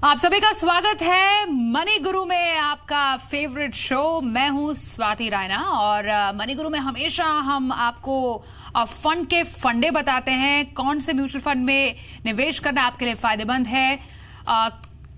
आप सभी का स्वागत है मनी गुरु में, आपका फेवरेट शो। मैं हूं स्वाति रायना और मनी गुरु में हमेशा हम आपको फंड के फंडे बताते हैं। कौन से म्यूचुअल फंड में निवेश करना आपके लिए फायदेमंद है,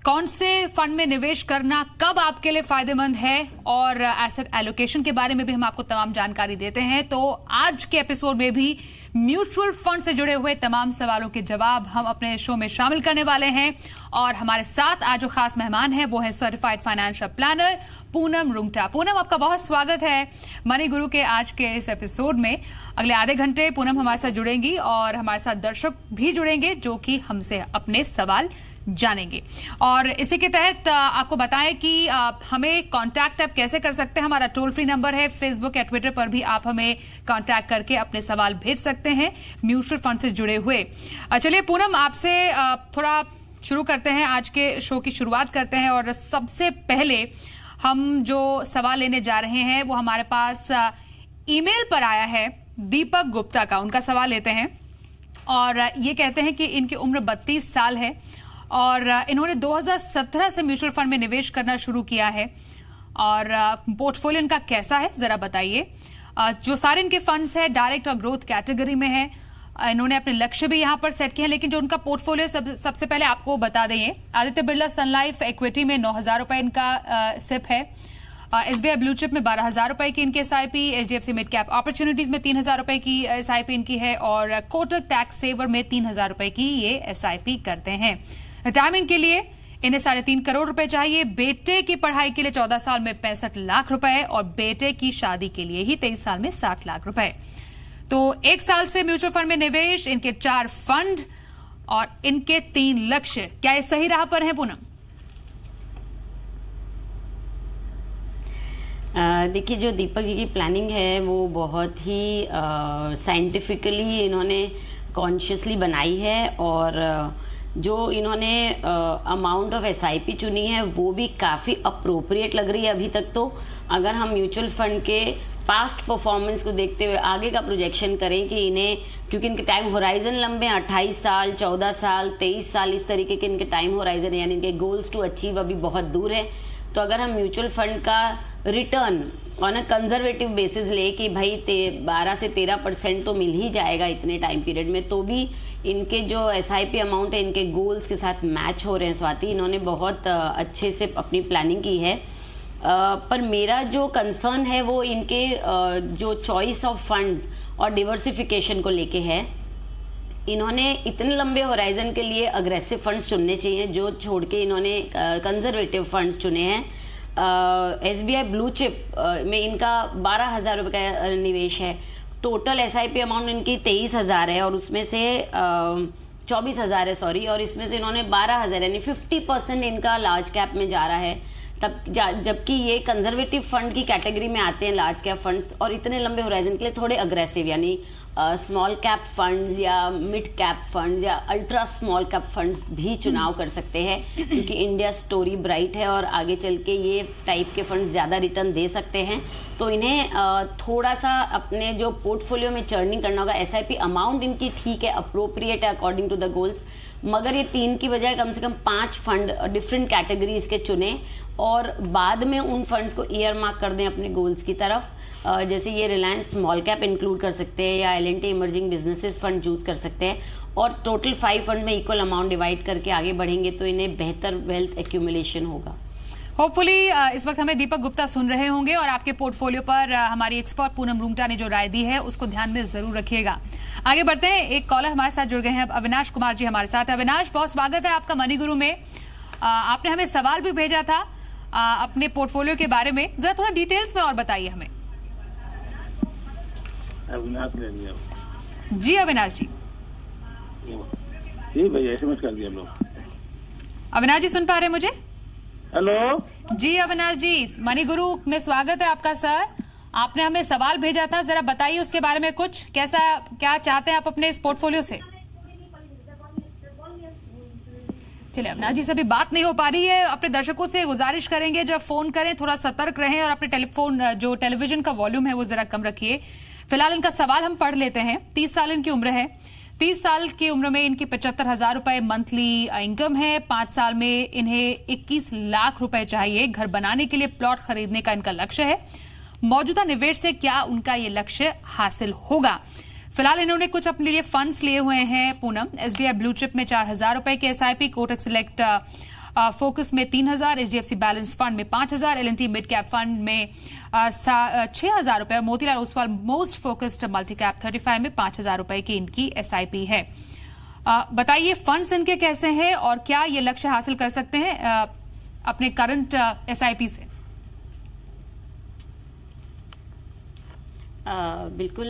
कौन से फंड में निवेश करना कब आपके लिए फायदेमंद है, और एसेट एलोकेशन के बारे में भी हम आपको तमाम जानकारी देते हैं। तो आज के एपिसोड में भी म्यूचुअल फंड से जुड़े हुए तमाम सवालों के जवाब हम अपने शो में शामिल करने वाले हैं। और हमारे साथ आज जो खास मेहमान है वो है certified financial planner Poonam Rungta. Poonam, आपका बहुत स्वागत है मनी गुरु के आज के इस एपिसोड में। अगले आधे घंटे पूनम हमारे साथ जुड़ेंगी और हमारे साथ दर्शक भी जुड़ेंगे जो कि हमसे अपने सवाल जानेंगे। और इसी के तहत आपको बताएं कि हमें कांटेक्ट आप कैसे कर सकते हैं। हमारा टोल फ्री नंबर है, फेसबुक या ट्विटर पर भी आप हमें कांटेक्ट करके अपने सवाल भेज सकते हैं म्यूचुअल फंड से जुड़े हुए। चलिए पूनम, आपसे थोड़ा शुरू करते हैं, आज के शो की शुरुआत करते हैं। और सबसे पहले हम जो सवाल लेने जा रहे हैं वो हमारे पास ईमेल पर आया है दीपक गुप्ता का। उनका सवाल लेते हैं और ये कहते हैं कि इनकी उम्र 32 साल है और इन्होंने 2017 से म्यूचुअल फंड में निवेश करना शुरू किया है। और पोर्टफोलियो इनका कैसा है जरा बताइए। जो सारे इनके फंड्स हैं डायरेक्ट और ग्रोथ कैटेगरी में है। इन्होंने अपने लक्ष्य भी यहां पर सेट किए हैं, लेकिन जो उनका पोर्टफोलियो सबसे पहले आपको बता दें, आदित्य बिरला सन लाइफ इक्विटी में 9,000 रुपए इनका सिप है। एसबीआई ब्लू चिप में 12,000 रुपए की इनकी SIP, HDFC mid cap opportunities में 3,000 रुपए की एसआईपी इनकी है और कोटक टैक्स सेवर में 3,000 रुपए की ये एसआईपी करते हैं। रिटायरमेंट के लिए इन्हें 3.5 करोड़ रुपए चाहिए। बेटे की पढ़ाई के लिए 14 साल में 65 लाख रुपए और बेटे की शादी के लिए ही 23 साल में 60 लाख रुपए। तो 1 साल से म्यूचुअल फंड में निवेश, इनके 4 फंड और इनके 3 लक्ष्य, क्या ये सही राह पर है पूनम? देखिए, जो दीपक जी की प्लानिंग है वो बहुत ही साइंटिफिकली इन्होंने कॉन्शियसली बनाई है। और जो इन्होंने अमाउंट ऑफ एसआईपी चुनी है वो भी काफ़ी अप्रोप्रिएट लग रही है अभी तक। तो अगर हम म्यूचुअल फंड के पास्ट परफॉर्मेंस को देखते हुए आगे का प्रोजेक्शन करें कि इन्हें, क्योंकि इनके टाइम होराइजन लंबे 28 साल, 14 साल, 23 साल, इस तरीके के इनके टाइम होराइजन है, यानी इनके गोल्स टू अचीव अभी बहुत दूर है। तो अगर हम म्यूचुअल फंड का return on a conservative basis ले कि भाई 12 से 13% तो मिल ही जाएगा इतने टाइम पीरियड में, तो भी इनके जो एसआईपी अमाउंट है इनके गोल्स के साथ मैच हो रहे हैं। स्वाति, इन्होंने बहुत अच्छे से अपनी प्लानिंग की है। पर मेरा जो कंसर्न है वो इनके जो चॉइस ऑफ फंड्स और डिवर्सिफिकेशन को लेके है। इन्होंने इतने लंबे होराइजन के लिए अग्रेसिव फंड्स चुनने चाहिए, जो छोड़ के इन्होंने कंजर्वेटिव फंड्स चुने हैं। एसबीआई ब्लू चिप में इनका 12,000 रुपये का निवेश है। टोटल एसआईपी अमाउंट इनकी 23,000 है और उसमें से 24,000 है, सॉरी, और इसमें से इन्होंने 12,000 यानी 50% इनका लार्ज कैप में जा रहा है। तब जबकि ये कंजर्वेटिव फंड की कैटेगरी में आते हैं लार्ज कैप फंड्स, और इतने लंबे होराइजन के लिए थोड़े अग्रेसिव, यानी स्मॉल कैप फंड्स या मिड कैप फंड्स या अल्ट्रा स्मॉल कैप फंड्स भी चुनाव कर सकते हैं, क्योंकि इंडिया स्टोरी ब्राइट है और आगे चल के ये टाइप के फंड्स ज़्यादा रिटर्न दे सकते हैं। तो इन्हें थोड़ा सा अपने जो पोर्टफोलियो में चर्निंग करना होगा। एसआईपी अमाउंट इनकी ठीक है, अप्रोप्रिएट है अकॉर्डिंग टू द गोल्स, मगर ये 3 की बजाय कम से कम 5 फंड डिफरेंट कैटेगरीज के चुने और बाद में उन फंड्स को ईयर मार्क कर दें अपने गोल्स की तरफ। जैसे ये रिलायंस स्मॉल कैप इंक्लूड कर सकते हैं या L&T emerging businesses fund choose कर सकते हैं, और टोटल 5 फंड में इक्वल अमाउंट डिवाइड करके आगे बढ़ेंगे तो इन्हें बेहतर वेल्थ एक्यूमुलेशन होगा। होपफुली इस वक्त हमें दीपक गुप्ता सुन रहे होंगे और आपके पोर्टफोलियो पर हमारी एक्सपर्ट पूनम रुंगटा ने जो राय दी है उसको ध्यान में जरूर रखिएगा। आगे बढ़ते हैं, एक कॉलर हमारे साथ जुड़ गए हैं, अविनाश कुमार जी हमारे साथ। अविनाश, बहुत स्वागत है आपका मनी गुरु में। आपने हमें सवाल भी भेजा था अपने पोर्टफोलियो के बारे में, जरा थोड़ा डिटेल्स में और बताइए हमें। अविनाश जी, अविनाश जी। जी भैया, एसएमएस कर दिया हम लोग। अविनाश जी सुन पा रहे हैं मुझे? हेलो जी अविनाश जी, मनी गुरु में स्वागत है आपका सर। आपने हमें सवाल भेजा था, जरा बताइए उसके बारे में कुछ, कैसा क्या चाहते हैं आप अपने इस पोर्टफोलियो से? चलिए, अविनाश जी से अभी बात नहीं हो पा रही है। अपने दर्शकों से गुजारिश करेंगे जब फोन करें थोड़ा सतर्क रहें और अपने टेलीविजन का वॉल्यूम है वो जरा कम रखिए। फिलहाल इनका सवाल हम पढ़ लेते हैं। 30 साल इनकी उम्र है, 30 साल की उम्र में इनकी 75,000 रुपए मंथली इनकम है। 5 साल में इन्हें 21 लाख रुपए चाहिए। घर बनाने के लिए प्लॉट खरीदने का इनका लक्ष्य है। मौजूदा निवेश से क्या उनका ये लक्ष्य हासिल होगा? फिलहाल इन्होंने कुछ अपने लिए फंड्स लिए हुए हैं। पूनम, SBI ब्लू चिप में 4,000 रुपए के SIP, कोटक सिलेक्ट फोकस में 3,000, HDFC बैलेंस फंड में 5,000, L&T मिड कैप फंड में 6,000 रुपए और Motilal Oswal most focused multi cap 35 में 5,000 रुपए की इनकी SIP है। बताइए फंड्स इनके कैसे हैं और क्या ये लक्ष्य हासिल कर सकते हैं अपने करंट SIP से? बिल्कुल,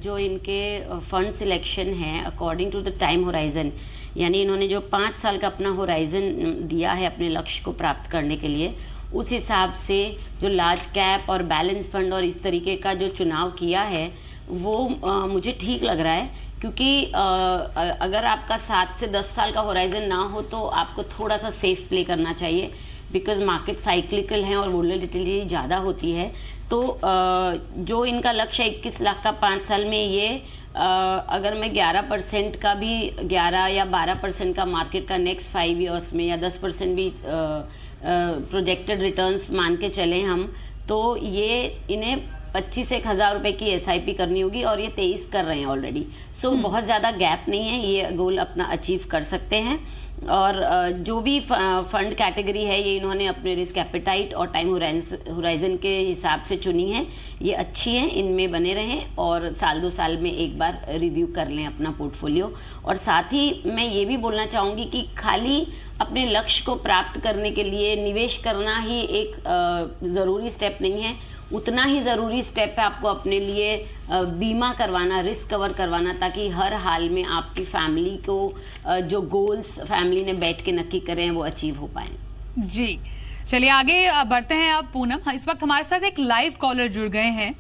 जो इनके फंड सिलेक्शन है according to the time horizon, यानी इन्होंने जो 5 साल का अपना होराइजन दिया है अपने लक्ष्य को प्राप्त करने के लिए, उस हिसाब से जो लार्ज कैप और बैलेंस फंड और इस तरीके का जो चुनाव किया है वो मुझे ठीक लग रहा है। क्योंकि अगर आपका 7 से 10 साल का होराइजन ना हो तो आपको थोड़ा सा सेफ प्ले करना चाहिए, बिकॉज मार्केट साइक्लिकल है और वोलेटिलिटी ज़्यादा होती है। तो जो इनका लक्ष्य 21 लाख का 5 साल में, ये अगर मैं 11% का भी 11 या 12% का मार्केट का नेक्स्ट 5 ईयर्स में या 10% भी प्रोजेक्टेड रिटर्न्स मान के चले हम, तो ये इन्हें 25,000 रुपए की SIP करनी होगी और ये 23 कर रहे हैं ऑलरेडी। सो बहुत ज़्यादा गैप नहीं है, ये गोल अपना अचीव कर सकते हैं। और जो भी फंड कैटेगरी है ये इन्होंने अपने रिस्क एपेटाइट और टाइम होराइजन के हिसाब से चुनी है। ये अच्छी है, इनमें बने रहें और साल 2 साल में एक बार रिव्यू कर लें अपना पोर्टफोलियो। और साथ ही मैं ये भी बोलना चाहूँगी कि खाली अपने लक्ष्य को प्राप्त करने के लिए निवेश करना ही एक ज़रूरी स्टेप नहीं है। उतना ही ज़रूरी स्टेप है आपको अपने लिए बीमा करवाना, रिस्क कवर करवाना, ताकि हर हाल में आपकी फैमिली को जो गोल्स फैमिली ने बैठ के नक्की करें वो अचीव हो पाए। जी चलिए आगे बढ़ते हैं। अब पूनम, इस वक्त हमारे साथ एक लाइव कॉलर जुड़ गए हैं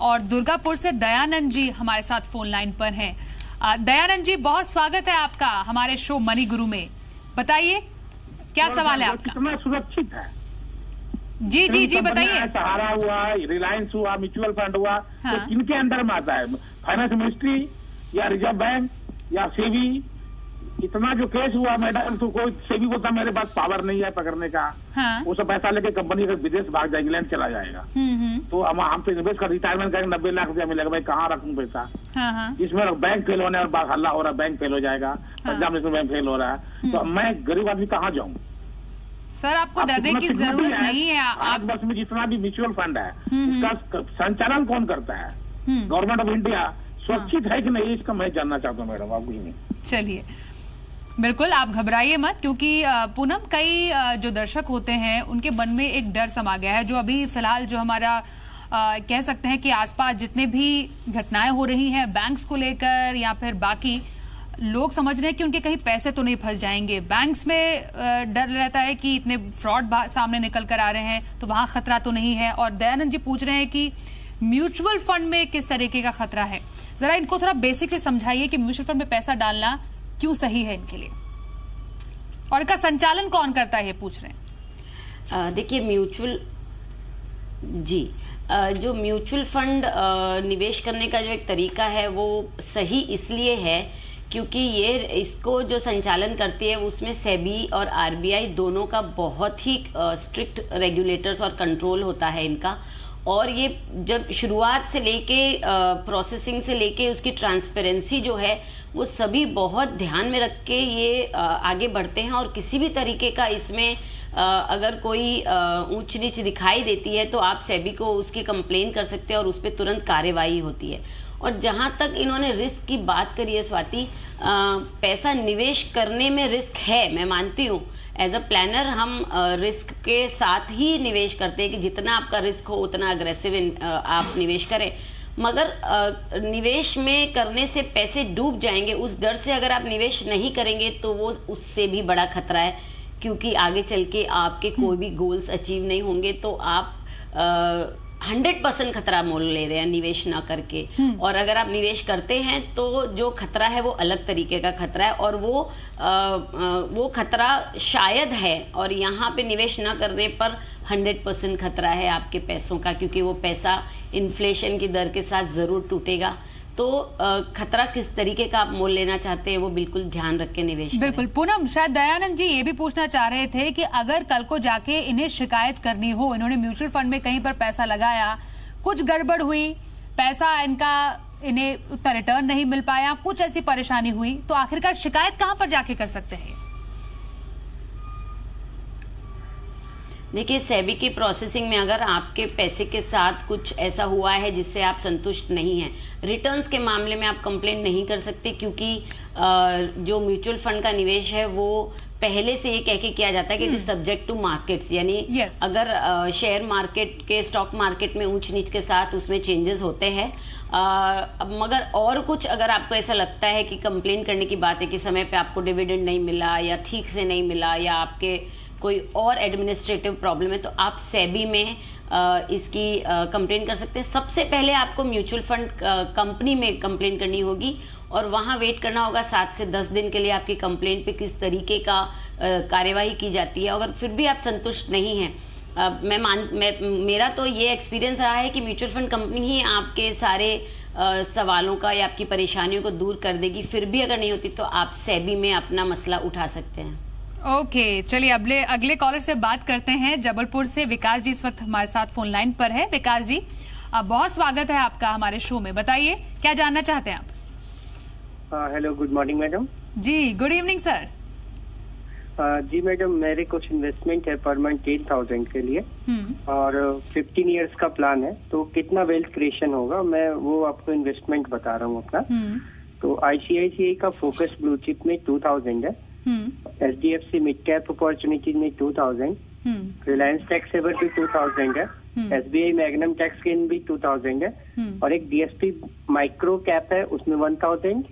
और दुर्गापुर से दयानंद जी हमारे साथ फोन लाइन पर हैं। दयानंद जी, बहुत स्वागत है आपका हमारे शो मनी गुरु में। बताइए क्या सवाल है आपका? कितना सुरक्षित है? जी जी जी बताइए। सहारा हुआ, रिलायंस हुआ, म्यूचुअल फंड हुआ, हाँ। तो किनके अंदर में आता है? फाइनेंस मिनिस्ट्री या रिजर्व बैंक या सेबी? इतना जो केस हुआ मैडम, तो कोई सेबी को मेरे पास पावर नहीं है पकड़ने का। हाँ। वो सब पैसा लेके कंपनी का विदेश भाग जाए, इंग्लैंड चला जाएगा। तो हम तो इन्वेस्ट कर रिटायरमेंट करेंगे, 90 लाख रुपया मिलेगा, भाई कहाँ रखूं पैसा? हाँ। इसमें बैंक फेल होने और हल्ला हो रहा है, बैंक फेल हो जाएगा, पंजाब नेशनल बैंक फेल हो रहा है, तो मैं गरीब आदमी कहाँ जाऊँ? सर आपको डरने की जरूरत नहीं है। आप बस में जितना भी म्यूचुअल फंड है इसका संचालन कौन करता है? Government of India. सुरक्षित है कि नहीं, इसका मैं जानना चाहता हूँ मैडम, आप कुछ नहीं। चलिए बिल्कुल आप घबराइए मत, क्योंकि पूनम कई जो दर्शक होते हैं उनके मन में एक डर समा गया है। जो अभी फिलहाल जो हमारा कह सकते हैं कि आसपास जितने भी घटनाएं हो रही हैं बैंक्स को लेकर या फिर बाकी, लोग समझ रहे हैं कि उनके कहीं पैसे तो नहीं फंस जाएंगे। बैंक्स में डर रहता है कि इतने फ्रॉड सामने निकल कर आ रहे हैं तो वहां खतरा तो नहीं है। और दयानंद जी पूछ रहे हैं कि म्यूचुअल फंड में किस तरीके का खतरा है। जरा इनको थोड़ा बेसिक से समझाइए कि म्यूचुअल फंड में पैसा डालना क्यों सही है इनके लिए, और इसका संचालन कौन करता है, ये पूछ रहे हैं। देखिए जो म्यूचुअल फंड निवेश करने का जो एक तरीका है वो सही इसलिए है क्योंकि ये इसको जो संचालन करती है उसमें सेबी और आरबीआई दोनों का बहुत ही स्ट्रिक्ट रेगुलेटर्स और कंट्रोल होता है इनका। और ये जब शुरुआत से लेके प्रोसेसिंग से लेके उसकी ट्रांसपेरेंसी जो है वो सभी बहुत ध्यान में रख के ये आगे बढ़ते हैं। और किसी भी तरीके का इसमें अगर कोई ऊंच नीच दिखाई देती है तो आप सेबी को उसकी कंप्लेन कर सकते हैं और उस पर तुरंत कार्यवाही होती है। और जहां तक इन्होंने रिस्क की बात करी है स्वाति, पैसा निवेश करने में रिस्क है, मैं मानती हूँ। एज अ प्लानर हम रिस्क के साथ ही निवेश करते हैं कि जितना आपका रिस्क हो उतना अग्रेसिव आप निवेश करें। मगर निवेश में करने से पैसे डूब जाएंगे उस डर से अगर आप निवेश नहीं करेंगे तो वो उससे भी बड़ा खतरा है, क्योंकि आगे चल के आपके कोई भी गोल्स अचीव नहीं होंगे तो आप 100% खतरा मोल ले रहे हैं निवेश ना करके। और अगर आप निवेश करते हैं तो जो खतरा है वो अलग तरीके का खतरा है और वो खतरा शायद है। और यहाँ पे निवेश ना करने पर 100% खतरा है आपके पैसों का, क्योंकि वो पैसा इन्फ्लेशन की दर के साथ जरूर टूटेगा। तो खतरा किस तरीके का आप मोल लेना चाहते हैं वो बिल्कुल ध्यान रख के निवेश करें। बिल्कुल। पूनम, शायद दयानंद जी ये भी पूछना चाह रहे थे कि अगर कल को जाके इन्हें शिकायत करनी हो, इन्होंने म्यूचुअल फंड में कहीं पर पैसा लगाया, कुछ गड़बड़ हुई, पैसा इनका इन्हें उतना रिटर्न नहीं मिल पाया, कुछ ऐसी परेशानी हुई, तो आखिरकार शिकायत कहां पर जाके कर सकते हैं? देखिए, सेबी की प्रोसेसिंग में अगर आपके पैसे के साथ कुछ ऐसा हुआ है जिससे आप संतुष्ट नहीं हैं, रिटर्न्स के मामले में आप कंप्लेंट नहीं कर सकते, क्योंकि जो म्यूचुअल फंड का निवेश है वो पहले से ये कह के किया जाता है कि it is subject to markets, यानी अगर शेयर मार्केट के, स्टॉक मार्केट में ऊंच नीच के साथ उसमें चेंजेस होते हैं। मगर और कुछ अगर आपको ऐसा लगता है कि कंप्लेंट करने की बात है कि समय पे आपको डिविडेंड नहीं मिला या ठीक से नहीं मिला या आपके कोई और एडमिनिस्ट्रेटिव प्रॉब्लम है, तो आप सेबी में इसकी कंप्लेंट कर सकते हैं। सबसे पहले आपको म्यूचुअल फंड कंपनी में कंप्लेंट करनी होगी और वहां वेट करना होगा 7 से 10 दिन के लिए आपकी कंप्लेंट पे किस तरीके का कार्यवाही की जाती है। अगर फिर भी आप संतुष्ट नहीं हैं, मेरा तो ये एक्सपीरियंस रहा है कि म्यूचुअल फंड कंपनी ही आपके सारे सवालों का या आपकी परेशानियों को दूर कर देगी। फिर भी अगर नहीं होती तो आप सेबी में अपना मसला उठा सकते हैं। ओके, चलिए अगले कॉलर से बात करते हैं। जबलपुर से विकास जी इस वक्त हमारे साथ फोन लाइन पर है। विकास जी, बहुत स्वागत है आपका हमारे शो में। बताइए क्या जानना चाहते हैं आप? Hello, good morning madam. जी, गुड इवनिंग सर। जी मैडम, मेरे कुछ इन्वेस्टमेंट है पर मंथ 10,000 के लिए और 15 इयर्स का प्लान है, तो कितना वेल्थ क्रिएशन होगा मैं वो आपको इन्वेस्टमेंट बता रहा हूँ अपना। तो ICICI का फोकस ब्लू चिप में 2,000 है, HDFC मिड कैप अपॉर्चुनिटीज में 2,000, रिलायंस टैक्स सेवर भी 2,000 है, SBI मैग्नम टैक्स गेन भी 2,000 है और एक DSP माइक्रो कैप है उसमें 1,000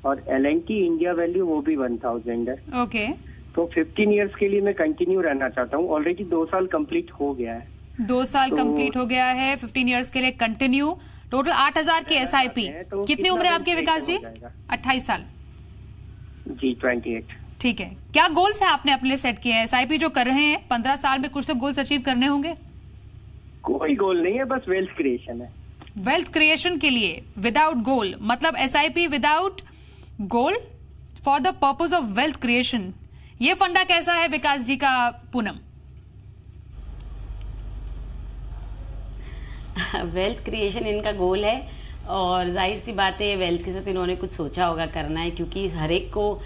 और L&T इंडिया वैल्यू वो भी 1,000 है। ओके, तो 15 इयर्स के लिए मैं कंटिन्यू रहना चाहता हूँ। ऑलरेडी 2 साल कंप्लीट हो गया है। 2 साल कंप्लीट हो गया है, 15 इयर्स के लिए कंटिन्यू। टोटल 8,000 की SIP। तो कितनी उम्र है आपके विकास जी? 28 साल जी, 28। ठीक है। क्या गोल्स है आपने अपने लिए सेट किए हैं? SIP जो कर रहे हैं 15 साल में, कुछ तो गोल्स अचीव करने होंगे। कोई गोल नहीं है, बस वेल्थ क्रिएशन है। वेल्थ क्रिएशन के लिए विदाउट गोल, मतलब SIP without goal for the purpose of wealth creation. ये फंडा कैसा है विकास जी का? पूनम, वेल्थ क्रिएशन इनका गोल है और जाहिर सी बात है वेल्थ के साथ इन्होंने कुछ सोचा होगा करना है, क्योंकि हर एक को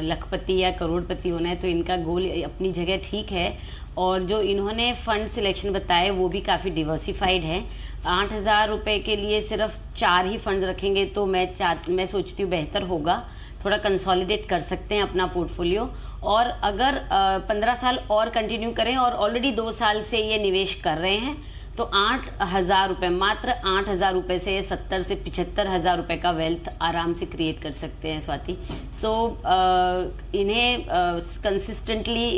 लखपति या करोड़पति होना है, तो इनका गोल अपनी जगह ठीक है। और जो इन्होंने फंड सिलेक्शन बताए वो भी काफ़ी डिवर्सिफाइड है। 8,000 रुपये के लिए सिर्फ 4 ही फंड्स रखेंगे तो मैं सोचती हूँ बेहतर होगा। थोड़ा कंसोलिडेट कर सकते हैं अपना पोर्टफोलियो, और अगर 15 साल और कंटिन्यू करें और ऑलरेडी 2 साल से ये निवेश कर रहे हैं तो 8,000 रुपये, मात्र 8,000 रुपये से 70 से 75,000 रुपये का वेल्थ आराम से क्रिएट कर सकते हैं स्वाति। सो इन्हें कंसिस्टेंटली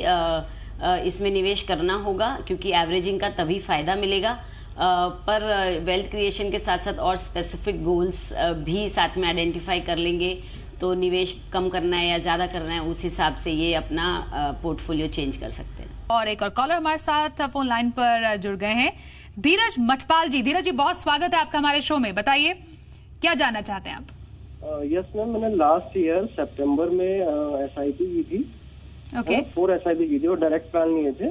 इसमें निवेश करना होगा, क्योंकि एवरेजिंग का तभी फायदा मिलेगा। पर वेल्थ क्रिएशन के साथ साथ और स्पेसिफिक गोल्स भी साथ में आइडेंटिफाई कर लेंगे तो निवेश कम करना है या ज़्यादा करना है उस हिसाब से ये अपना पोर्टफोलियो चेंज कर सकते हैं। और एक और कॉलर हमारे साथ फोन लाइन पर जुड़ गए हैं, धीरज मठपाल जी। धीरज जी, बहुत स्वागत है आपका हमारे शो में। बताइए क्या जानना चाहते हैं आप? यस मैम, मैंने लास्ट ईयर सितंबर में SIP की थी। ओके, 4 SIP की थी और डायरेक्ट प्लान लिए थे।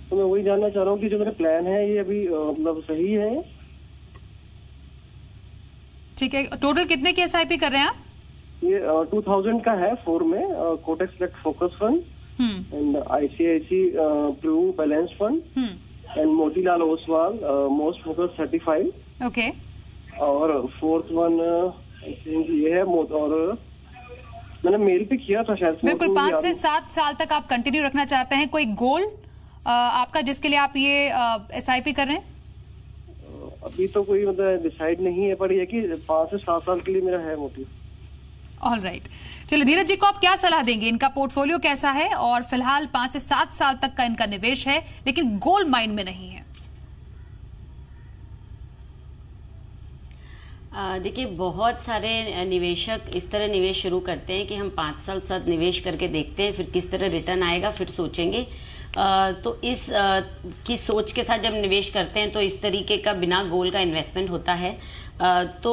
तो मैं वही जानना चाह रहा हूँ कि जो मेरा प्लान है ये अभी मतलब सही है? ठीक है। टोटल कितने की SIP कर रहे हैं आप? ये 2,000 का है 4 में, Kotak select focus fund and ICICI blue balance fund and Motilal Oswal most focus 35। Okay, और 4th वन आई थिंक ये है, और मैंने मेल पे किया था शायद। बिल्कुल। 5 से 7 साल तक आप कंटिन्यू रखना चाहते हैं। कोई गोल आपका जिसके लिए आप ये SIP कर रहे हैं? अभी तो कोई मतलब डिसाइड नहीं है, पर ये कि 5 से 7 साल के लिए मेरा है मोटिव। ऑल राइट, चलिए धीरज जी को आप क्या सलाह देंगे? इनका पोर्टफोलियो कैसा है और फिलहाल 5 से 7 साल तक का इनका निवेश है, लेकिन गोल माइंड में नहीं है। देखिए, बहुत सारे निवेशक इस तरह निवेश शुरू करते हैं कि हम 5 साल साथ निवेश करके देखते हैं, फिर किस तरह रिटर्न आएगा फिर सोचेंगे। तो इस की सोच के साथ जब निवेश करते हैं तो इस तरीके का बिना गोल का इन्वेस्टमेंट होता है। तो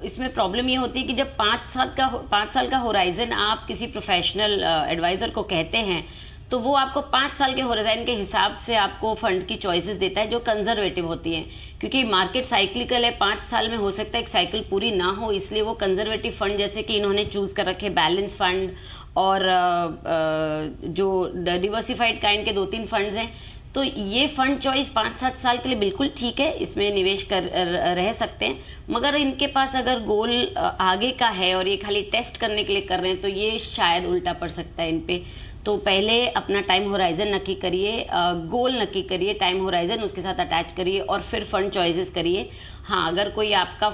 इसमें प्रॉब्लम ये होती है कि जब 5 साल का होराइजन आप किसी प्रोफेशनल एडवाइजर को कहते हैं तो वो आपको 5 साल के होराइजन के हिसाब से आपको फंड की चॉइसेस देता है जो कंजर्वेटिव होती हैं, क्योंकि मार्केट साइक्लिकल है। 5 साल में हो सकता है एक साइकिल पूरी ना हो, इसलिए वो कंजर्वेटिव फंड जैसे कि इन्होंने चूज कर रखे बैलेंस फंड और जो डिवर्सिफाइड काइंड के 2-3 फंड्स हैं, तो ये फंड चॉइस 5-7 साल के लिए बिल्कुल ठीक है, इसमें निवेश कर रह सकते हैं। मगर इनके पास अगर गोल आगे का है और ये खाली टेस्ट करने के लिए कर रहे हैं तो ये शायद उल्टा पड़ सकता है इन पे। तो पहले अपना टाइम होराइजन नक्की करिए, गोल नक्की करिए, टाइम होराइजन उसके साथ अटैच करिए और फिर फंड चॉइसेस करिए। हाँ, अगर कोई आपका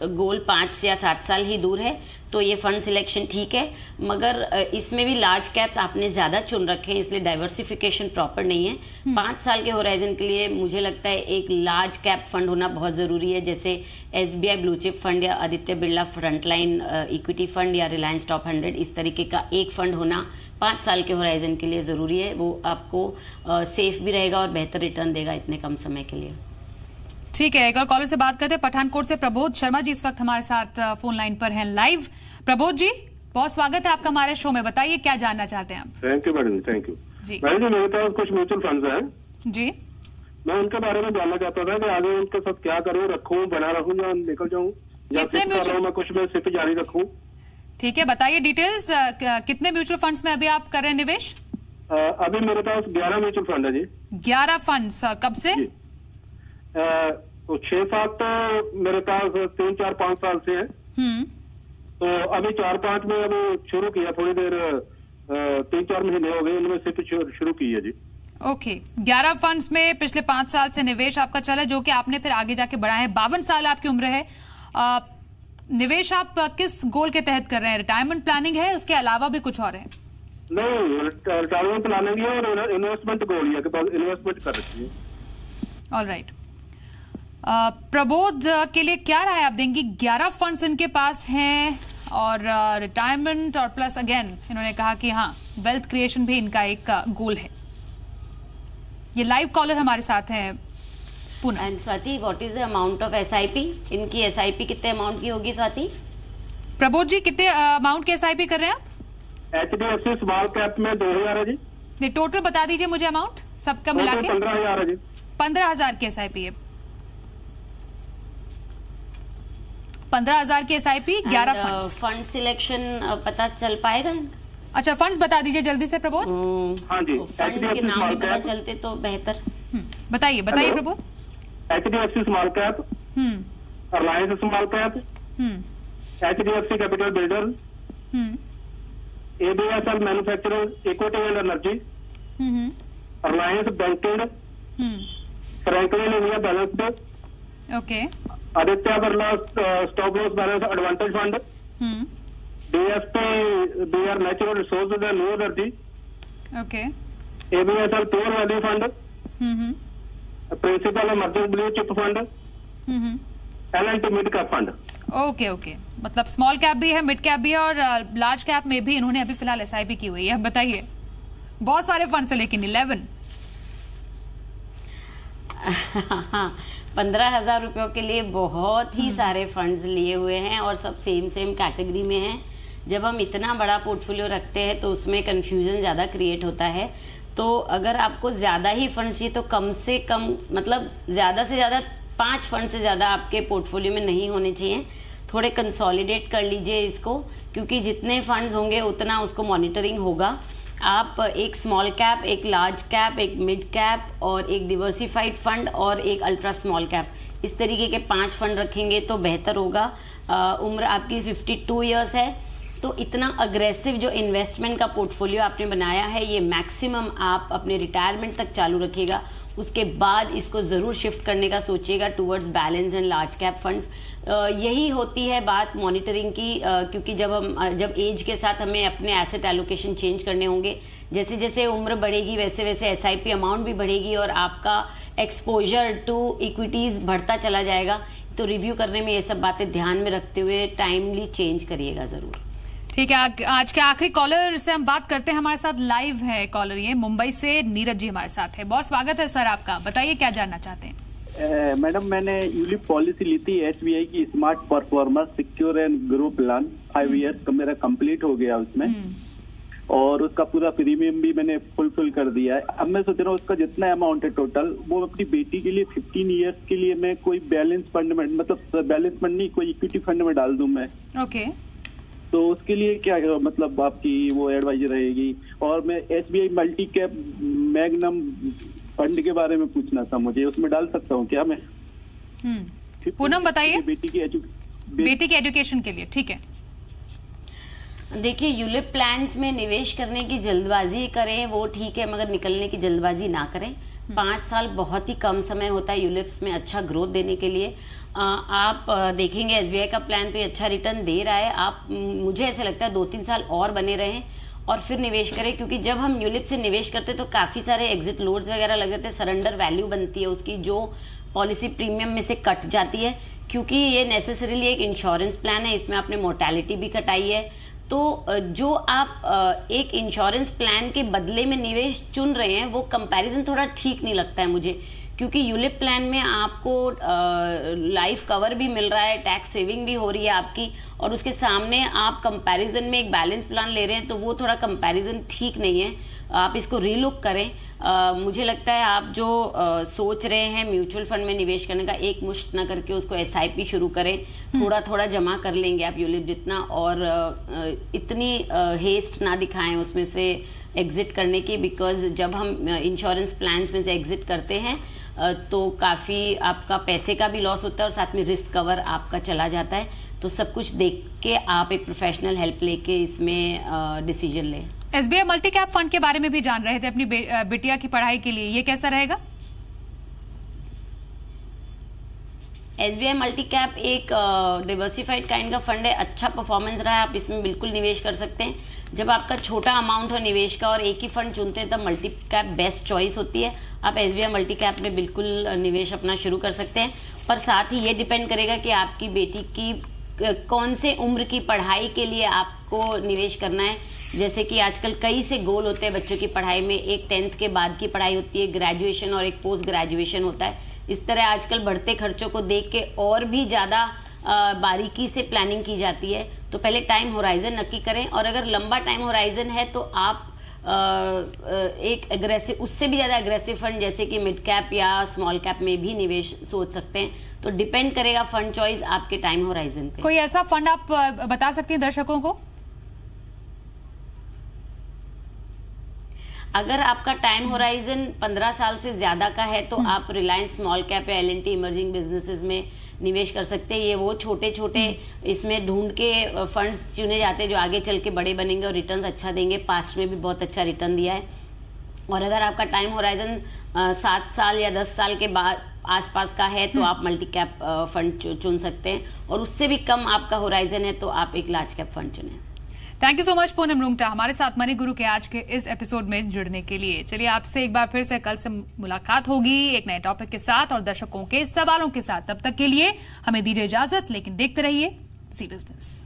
गोल 5 या 7 साल ही दूर है तो ये फंड सिलेक्शन ठीक है, मगर इसमें भी लार्ज कैप्स आपने ज़्यादा चुन रखे हैं, इसलिए डाइवर्सिफिकेशन प्रॉपर नहीं है। 5 साल के होराइजन के लिए मुझे लगता है एक लार्ज कैप फंड होना बहुत ज़रूरी है, जैसे SBI ब्लू चिप फंड या Aditya Birla frontline equity fund या रिलायंस टॉप 100, इस तरीके का एक फंड होना 5 साल के होराइजन के लिए ज़रूरी है। वो आपको सेफ भी रहेगा और बेहतर रिटर्न देगा इतने कम समय के लिए। ठीक है, एक और कॉलर से बात करते हैं। पठानकोट से प्रबोध शर्मा जी इस वक्त हमारे साथ फोन लाइन पर हैं लाइव। प्रबोध जी, बहुत स्वागत है आपका हमारे शो में, बताइए क्या जानना चाहते हैं आप? Thank you madam, thank you जी। मैडम जी, मेरे पास कुछ म्यूचुअल फंड्स हैं जी, मैं उनके बारे में जानना चाहता था कि आगे उनके साथ क्या करूँ, रखूँ, बना रखूँ या निकल जाऊँ, या कितने सिप कर रहा हूँ मैं, कुछ में सिप जारी रखूँ? ठीक है, बताइए डिटेल्स। कितने म्यूचुअल फंड्स में अभी आप कर रहे हैं निवेश? अभी मेरे पास 11 म्यूचुअल फंड है जी। 11 फंड्स, कब से? 6-7 तो मेरे पास 3-4-5 साल से है, तो अभी 4-5 में अभी शुरू किया, थोड़ी देर 3-4 महीने हो गए इनमें सिप शुरू की है जी। ओके, 11 फंड्स में पिछले 5 साल से निवेश आपका चला, जो कि आपने फिर आगे जाके बढ़ाया है। 52 साल आपकी उम्र है। निवेश आप किस गोल के तहत कर रहे हैं? रिटायरमेंट प्लानिंग है, उसके अलावा भी कुछ और है? नहीं, रिटायरमेंट प्लानिंग है और इन्वेस्टमेंट गोल है कि इन्वेस्टमेंट कर रखी है। ऑलराइट, प्रबोध के लिए क्या राय आप देंगी? 11 फंड्स इनके पास हैं और रिटायरमेंट और प्लस अगेन इन्होंने कहा कि हाँ, वेल्थ क्रिएशन भी इनका एक गोल है। ये लाइव कॉलर हमारे साथ हैं पुनः। And Swati, what is the amount of SIP? इनकी SIP कितने अमाउंट की होगी स्वाति? प्रबोध जी, कितने अमाउंट के SIP कर रहे हैं आप? HDFC स्मॉल कैप में 2000 है जी। नहीं, टोटल बता दीजिए मुझे अमाउंट सबका मिला के। 15,000 है जी। 15,000 की SIP है। 15,000 की SIP, 11 फंड्स। फंड सिलेक्शन पता चल पाएगा? अच्छा, फंड्स बता दीजिए जल्दी से प्रबोध। हाँ जी, फंड्स के नाम भी पता चलते तो बेहतर। बताइए Prabodh. HDFC small cap, Reliance small cap, HDFC capital builder, ABSL manufacturer equity and energy, Reliance banking, Franklin India balanced, okay, Aditya Birla stop loss balance advantage fund, DSP BR natural resources and new energy, okay, ABSL pure value fund, principal emerging blue chip fund, L&T mid cap fund. Okay okay, मतलब small cap भी है, mid cap भी है और large cap में भी इन्होंने अभी फिलहाल SIP की हुई है। बताइए, बहुत सारे फंड्स है लेकिन 11। 15,000 रुपयों के लिए बहुत ही सारे फंड्स लिए हुए हैं और सब सेम कैटेगरी में हैं। जब हम इतना बड़ा पोर्टफोलियो रखते हैं तो उसमें कंफ्यूजन ज़्यादा क्रिएट होता है। तो अगर आपको ज़्यादा ही फंड्स चाहिए तो कम से कम, मतलब ज़्यादा से ज़्यादा 5 फंड से ज़्यादा आपके पोर्टफोलियो में नहीं होने चाहिए। थोड़े कंसोलिडेट कर लीजिए इसको, क्योंकि जितने फंड्स होंगे उतना उसको मॉनिटरिंग होगा। आप एक स्मॉल कैप, एक लार्ज कैप, एक मिड कैप और एक डिवर्सिफाइड फंड और एक अल्ट्रा स्मॉल कैप, इस तरीके के 5 फंड रखेंगे तो बेहतर होगा। उम्र आपकी 52 ईयर्स है, तो इतना अग्रेसिव जो इन्वेस्टमेंट का पोर्टफोलियो आपने बनाया है ये मैक्सिमम आप अपने रिटायरमेंट तक चालू रखिएगा। उसके बाद इसको ज़रूर शिफ्ट करने का सोचिएगा towards balance and large cap funds. यही होती है बात मॉनिटरिंग की, क्योंकि जब एज के साथ हमें अपने एसेट एलोकेशन चेंज करने होंगे, जैसे जैसे उम्र बढ़ेगी वैसे वैसे SIP अमाउंट भी बढ़ेगी और आपका एक्सपोजर टू इक्विटीज़ बढ़ता चला जाएगा। तो रिव्यू करने में ये सब बातें ध्यान में रखते हुए टाइमली चेंज करिएगा ज़रूर। ठीक है, आज के आखिरी कॉलर से हम बात करते हैं। हमारे साथ लाइव है कॉलर, ये मुंबई से नीरज जी हमारे साथ है। बहुत स्वागत है सर आपका, बताइए क्या जानना चाहते हैं। मैडम, मैंने यूलिप पॉलिसी ली थी SBI की smart performer secure and grow plan 5 years का मेरा कंप्लीट हो गया उसमें, और उसका पूरा प्रीमियम भी मैंने फुल कर दिया है। अब मैं सोच रहा हूँ उसका जितना अमाउंट है टोटल, वो अपनी बेटी के लिए 15 ईयर्स के लिए मैं कोई बैलेंस फंड में, मतलब बैलेंस फंड नहीं, कोई इक्विटी फंड में डाल दूं मैं। ओके। तो उसके लिए क्या मतलब आपकी वो एडवाइजर रहेगी। और मैं SBI multi cap magnum fund के बारे में पूछना था मुझे, उसमें डाल सकता हूँ क्या मैं? पूनम बताइए। बेटी की एजुकेशन के लिए। ठीक है, देखिए, यूलिप प्लान्स में निवेश करने की जल्दबाजी करें वो ठीक है, मगर निकलने की जल्दबाजी ना करें। 5 साल बहुत ही कम समय होता है यूलिप्स में अच्छा ग्रोथ देने के लिए। आप देखेंगे SBI का प्लान तो ये अच्छा रिटर्न दे रहा है। आप, मुझे ऐसे लगता है 2-3 साल और बने रहें और फिर निवेश करें, क्योंकि जब हम यूलिप से निवेश करते तो काफ़ी सारे एग्जिट लोड्स वगैरह लग जाते हैं, सरेंडर वैल्यू बनती है उसकी जो पॉलिसी प्रीमियम में से कट जाती है, क्योंकि ये नेसेसरीली एक इंश्योरेंस प्लान है, इसमें आपने मोर्टेलिटी भी कटाई है। तो जो आप एक इंश्योरेंस प्लान के बदले में निवेश चुन रहे हैं वो कंपैरिजन थोड़ा ठीक नहीं लगता है मुझे, क्योंकि यूलिप प्लान में आपको लाइफ कवर भी मिल रहा है, टैक्स सेविंग भी हो रही है आपकी, और उसके सामने आप कंपैरिजन में एक बैलेंस प्लान ले रहे हैं, तो वो थोड़ा कंपैरिजन ठीक नहीं है। आप इसको रीलुक करें। मुझे लगता है आप जो सोच रहे हैं म्यूचुअल फंड में निवेश करने का, एक मुश्त ना करके उसको SIP शुरू करें, थोड़ा थोड़ा जमा कर लेंगे आप यूलिप जितना, और इतनी हेस्ट ना दिखाएं उसमें से एग्जिट करने की, बिकॉज जब हम इंश्योरेंस प्लान्स में से एग्जिट करते हैं तो काफ़ी आपका पैसे का भी लॉस होता है और साथ में रिस्क कवर आपका चला जाता है। तो सब कुछ देख के आप एक प्रोफेशनल हेल्प लेके इसमें डिसीजन लें। SBI मल्टी कैप फंड के बारे में भी जान रहे थे अपनी बिटिया की पढ़ाई के लिए, ये कैसा रहेगा? SBI मल्टी कैप एक डिवर्सिफाइड काइंड का फंड है, अच्छा परफॉर्मेंस रहा है, आप इसमें बिल्कुल निवेश कर सकते हैं। जब आपका छोटा अमाउंट हो निवेश का और एक ही फंड चुनते हैं तब मल्टी कैप बेस्ट चॉइस होती है। आप SBI मल्टी कैप में बिल्कुल निवेश अपना शुरू कर सकते हैं, पर साथ ही ये डिपेंड करेगा कि आपकी बेटी की कौन से उम्र की पढ़ाई के लिए आपको निवेश करना है। जैसे कि आजकल कई से गोल होते हैं बच्चों की पढ़ाई में, एक 10th के बाद की पढ़ाई होती है, ग्रेजुएशन और एक पोस्ट ग्रेजुएशन होता है। इस तरह आजकल बढ़ते खर्चों को देख के और भी ज़्यादा बारीकी से प्लानिंग की जाती है। तो पहले टाइम होराइजन नक्की करें, और अगर लंबा टाइम होराइजन है तो आप एक एग्रेसिव, उससे भी ज़्यादा एग्रेसिव फंड जैसे कि मिड कैप या स्मॉल कैप में भी निवेश सोच सकते हैं। तो डिपेंड करेगा फंड चॉइस आपके टाइम होराइजन पे। कोई ऐसा फंड आप बता सकती हैं दर्शकों को? अगर आपका टाइम होराइजन 15 साल से ज्यादा का है तो आप रिलायंस स्मॉल कैप या L&T इमर्जिंग बिजनेसेस में निवेश कर सकते हैं। ये वो छोटे छोटे इसमें ढूंढ के फंड्स चुने जाते हैं जो आगे चल के बड़े बनेंगे और रिटर्न्स अच्छा देंगे। पास्ट में भी बहुत अच्छा रिटर्न दिया है। और अगर आपका टाइम होराइजन 7 साल या 10 साल के बाद आसपास का है तो आप मल्टी कैप फंड चुन सकते हैं, और उससे भी कम आपका होराइजन है तो आप एक लार्ज कैप फंड चुनें। Thank you so much Poonam Rungta हमारे साथ मनी गुरु के आज के इस एपिसोड में जुड़ने के लिए। चलिए आपसे एक बार फिर से कल से मुलाकात होगी एक नए टॉपिक के साथ और दर्शकों के सवालों के साथ। तब तक के लिए हमें दीजिए इजाजत, लेकिन देखते रहिए सी बिजनेस।